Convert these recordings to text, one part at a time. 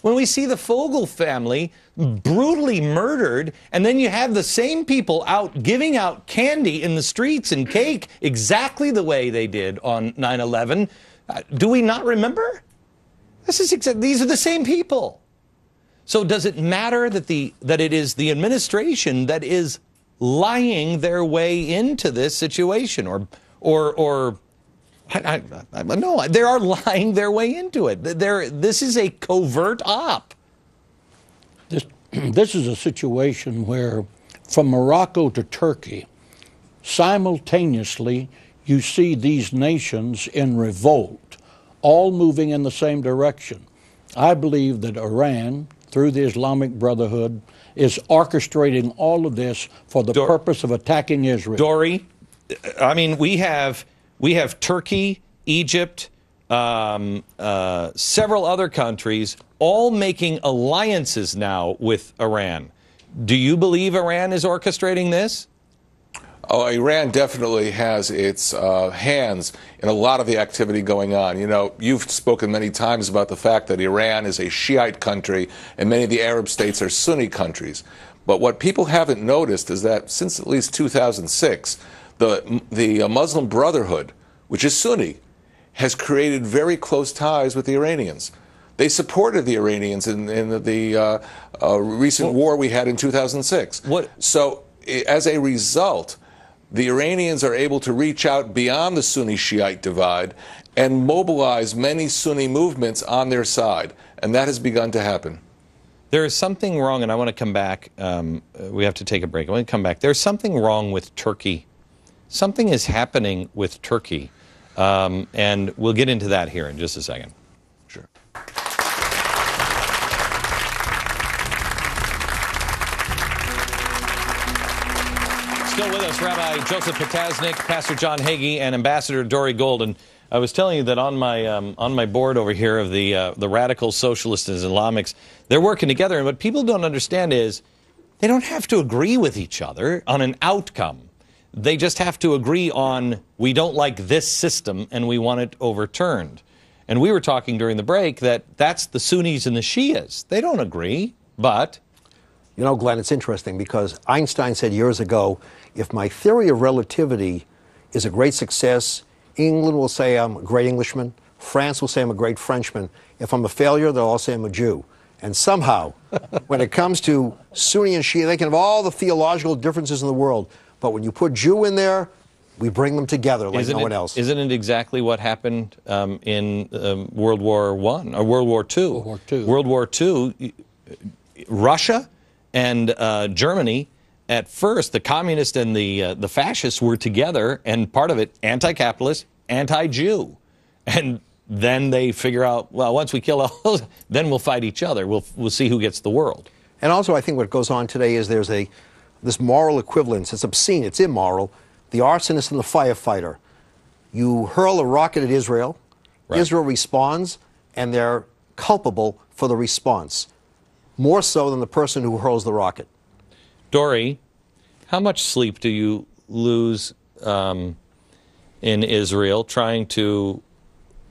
when we see the Fogel family brutally murdered, and then you have the same people out giving out candy in the streets and cake exactly the way they did on 9/11, do we not remember? These are the same people. So does it matter that it is the administration that is lying their way into this situation, or no, they are lying their way into it. This is a covert op. This is a situation where, from Morocco to Turkey, simultaneously you see these nations in revolt, all moving in the same direction. I believe that Iran, through the Islamic Brotherhood, is orchestrating all of this for the purpose of attacking Israel. Dory, I mean, we have Turkey, Egypt, several other countries all making alliances now with Iran. Do you believe Iran is orchestrating this? Oh, Iran definitely has its hands in a lot of the activity going on. You know, you've spoken many times about the fact that Iran is a Shiite country and many of the Arab states are Sunni countries. But what people haven't noticed is that since at least 2006, the Muslim Brotherhood, which is Sunni, has created very close ties with the Iranians. They supported the Iranians in the recent war we had in 2006. So as a result, the Iranians are able to reach out beyond the Sunni-Shiite divide and mobilize many Sunni movements on their side. And that has begun to happen. There is something wrong, and I want to come back. We have to take a break. I want to come back. There's something wrong with Turkey. Something is happening with Turkey. And we'll get into that here in just a second. Sure. Still with us, Rabbi Joseph Potasnik, Pastor John Hagee, and Ambassador Dory Golden. I was telling you that on my board over here of the radical socialists and Islamics, they're working together. And what people don't understand is they don't have to agree with each other on an outcome. They just have to agree on, we don't like this system and we want it overturned. And we were talking during the break that's the Sunnis and the Shias. They don't agree, but... You know, Glenn, it's interesting because Einstein said years ago, if my theory of relativity is a great success, England will say I'm a great Englishman, France will say I'm a great Frenchman. If I'm a failure, they'll all say I'm a Jew. And somehow, when it comes to Sunni and Shia, they can have all the theological differences in the world. But when you put Jew in there, we bring them together like no one else. Isn't it exactly what happened in World War I or World War II? World War II. World War II, Russia and Germany, at first, the communists and the fascists were together, and part of it, anti-capitalist, anti-Jew. And then they figure out, well, once we kill all those, then we'll fight each other. We'll see who gets the world. And also, I think what goes on today is there's this moral equivalence. It's obscene. It's immoral. The arsonist and the firefighter. You hurl a rocket at Israel. Right. Israel responds, and they're culpable for the response. More so than the person who hurls the rocket. Dory, how much sleep do you lose in Israel trying to,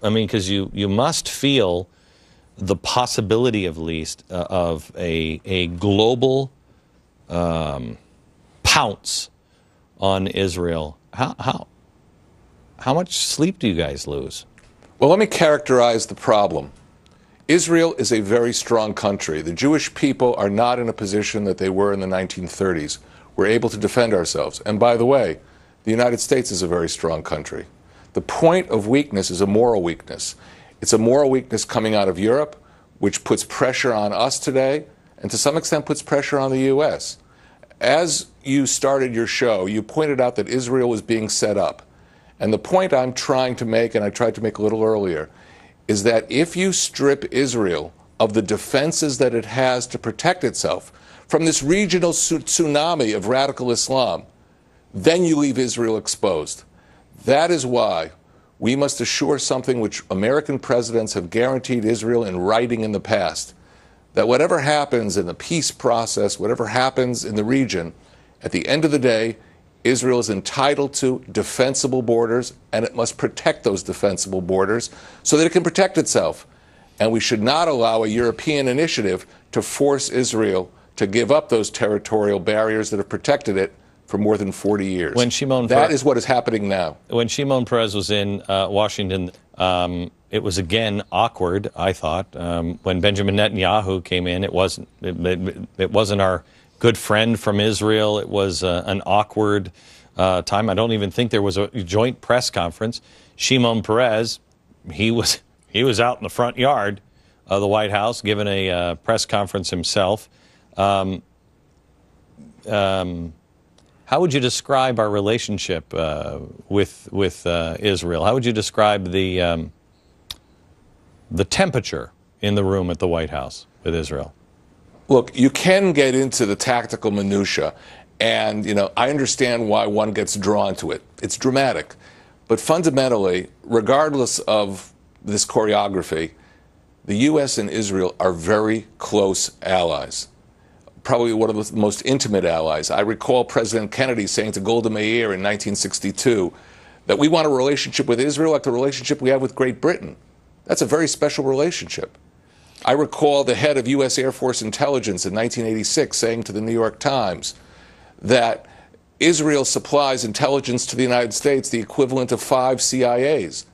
I mean, because you must feel the possibility, at least, of a global pounce on Israel. How much sleep do you guys lose? Well, let me characterize the problem. Israel is a very strong country. The Jewish people are not in a position that they were in the 1930s. We're able to defend ourselves. And by the way, the United States is a very strong country. The point of weakness is a moral weakness. It's a moral weakness coming out of Europe, which puts pressure on us today, and to some extent puts pressure on the U.S. As you started your show, you pointed out that Israel was being set up. And the point I'm trying to make, and I tried to make a little earlier, is that if you strip Israel of the defenses that it has to protect itself from this regional tsunami of radical Islam, then you leave Israel exposed. That is why we must assure something which American presidents have guaranteed Israel in writing in the past, that whatever happens in the peace process, whatever happens in the region, at the end of the day, Israel is entitled to defensible borders, and it must protect those defensible borders so that it can protect itself. and we should not allow a European initiative to force Israel to give up those territorial barriers that have protected it for more than 40 years. That is what is happening now. When Shimon Peres was in Washington, it was again awkward, I thought. When Benjamin Netanyahu came in, it wasn't our good friend from Israel. It was an awkward time. I don't even think there was a joint press conference. Shimon Peres, he was out in the front yard of the White House giving a press conference himself. How would you describe our relationship with Israel? How would you describe the temperature in the room at the White House with Israel? Look, you can get into the tactical minutia, and I understand why one gets drawn to it. It's dramatic, but fundamentally, regardless of this choreography, the U.S. and Israel are very close allies. Probably one of the most intimate allies. I recall President Kennedy saying to Golda Meir in 1962 that we want a relationship with Israel like the relationship we have with Great Britain. That's a very special relationship. I recall the head of U.S. Air Force Intelligence in 1986 saying to the New York Times that Israel supplies intelligence to the United States the equivalent of 5 CIAs.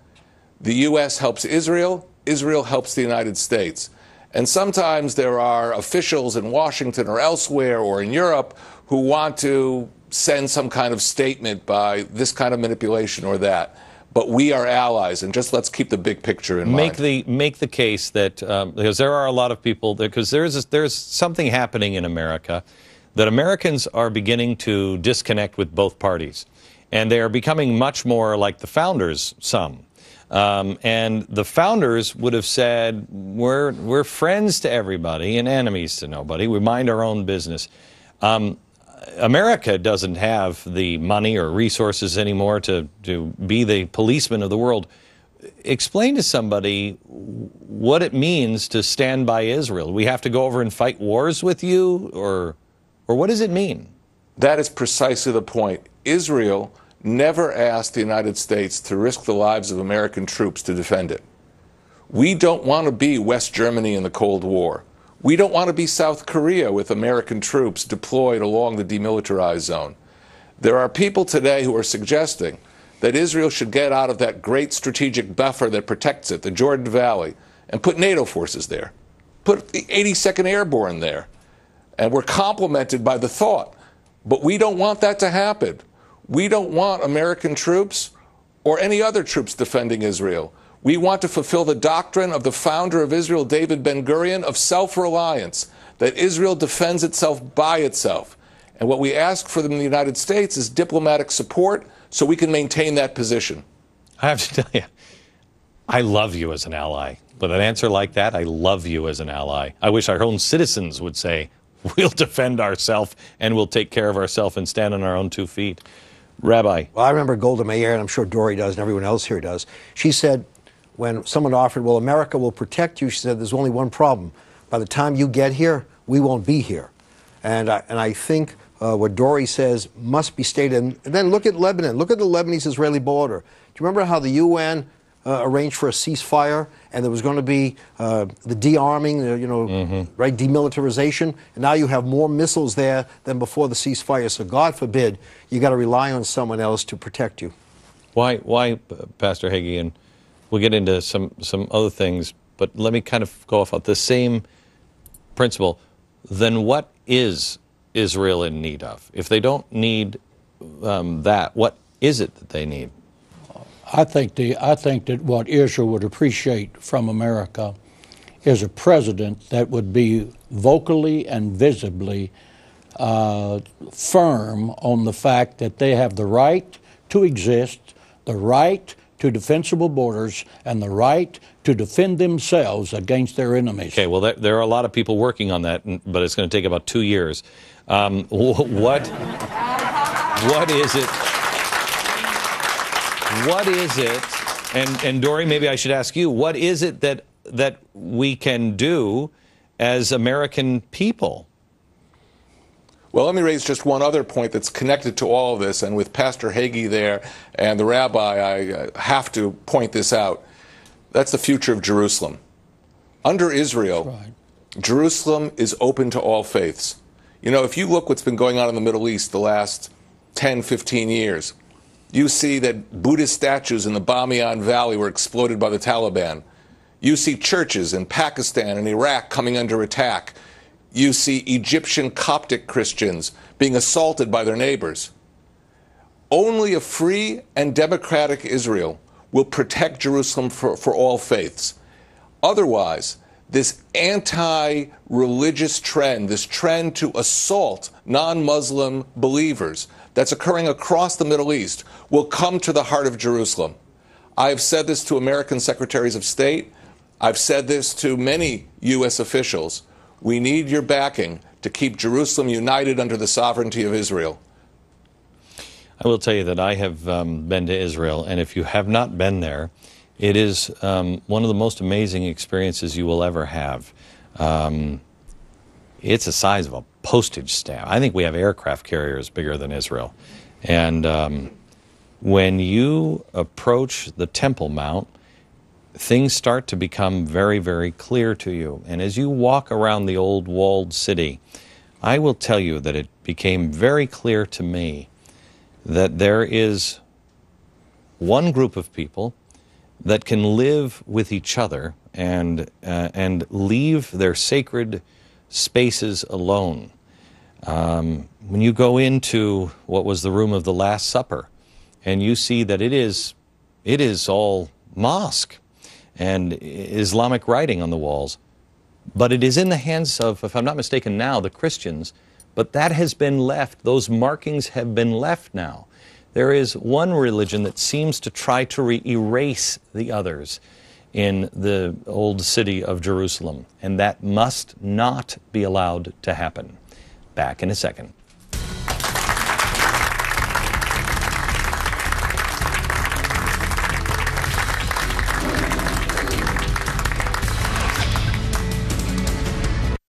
The U.S. helps Israel, Israel helps the United States. And sometimes there are officials in Washington or elsewhere or in Europe who want to send some kind of statement by this kind of manipulation or that. But we are allies, and just let's keep the big picture in mind. Make the case that, because there are a lot of people, because there's something happening in America, that Americans are beginning to disconnect with both parties. And they are becoming much more like the founders, some. And the founders would have said, we're friends to everybody and enemies to nobody. We mind our own business. America doesn't have the money or resources anymore to be the policeman of the world. Explain to somebody what it means to stand by Israel. We have to go over and fight wars with you, or what does it mean? That is precisely the point. Israel never asked the United States to risk the lives of American troops to defend it. We don't want to be West Germany in the Cold War. We don't want to be South Korea with American troops deployed along the demilitarized zone. There are people today who are suggesting that Israel should get out of that great strategic buffer that protects it, the Jordan Valley, and put NATO forces there. Put the 82nd Airborne there. And we're complimented by the thought. But we don't want that to happen. We don't want American troops or any other troops defending Israel. We want to fulfill the doctrine of the founder of Israel, David Ben-Gurion, of self-reliance, that Israel defends itself by itself. And what we ask for them in the United States is diplomatic support so we can maintain that position. I have to tell you, I love you as an ally. With an answer like that, I love you as an ally. I wish our own citizens would say, we'll defend ourselves and we'll take care of ourselves and stand on our own 2 feet. Rabbi. Well, I remember Golda Meir, and I'm sure Dory does, and everyone else here does. She said, when someone offered, well, America will protect you, she said, there's only one problem. By the time you get here, we won't be here. And I think what Dory says must be stated. And then look at Lebanon. Look at the Lebanese-Israeli border. Do you remember how the UN arranged for a ceasefire, and there was going to be the de-arming, right, demilitarization, and now you have more missiles there than before the ceasefire. So God forbid you got to rely on someone else to protect you. Why, Pastor Hagee? And we'll get into some other things, but let me kind of go off of the same principle. Then what is Israel in need of? If they don't need that, what is it that they need? I think that what Israel would appreciate from America is a president that would be vocally and visibly firm on the fact that they have the right to exist, the right to defensible borders, and the right to defend themselves against their enemies. Okay, well, there are a lot of people working on that, but it's going to take about 2 years. What is it? What is it? And Dory, maybe I should ask you, what is it that we can do as American people? Well, let me raise just one other point that's connected to all of this, and with Pastor Hagee there and the rabbi, I have to point this out. That's the future of Jerusalem. Under Israel, Right. Jerusalem is open to all faiths. You know, if you look what's been going on in the Middle East the last 10, 15 years, you see that Buddhist statues in the Bamiyan Valley were exploded by the Taliban. You see churches in Pakistan and Iraq coming under attack. You see Egyptian Coptic Christians being assaulted by their neighbors. Only a free and democratic Israel will protect Jerusalem for all faiths. Otherwise, this anti-religious trend, this trend to assault non-Muslim believers that's occurring across the Middle East will come to the heart of Jerusalem. I've said this to American secretaries of state. I've said this to many U.S. officials. We need your backing to keep Jerusalem united under the sovereignty of Israel. I will tell you that I have been to Israel, and if you have not been there, it is one of the most amazing experiences you will ever have. It's the size of a postage stamp. I think we have aircraft carriers bigger than Israel. And when you approach the Temple Mount, things start to become very, very clear to you. And as you walk around the old walled city, I will tell you that it became very clear to me that there is one group of people that can live with each other and leave their sacred spaces alone. When you go into what was the room of the Last Supper, and you see that it is all mosque and Islamic writing on the walls, but it is in the hands of, if I'm not mistaken now, the Christians, but that has been left, those markings have been left now. There is one religion that seems to try to erase the others in the old city of Jerusalem, and that must not be allowed to happen. Back in a second.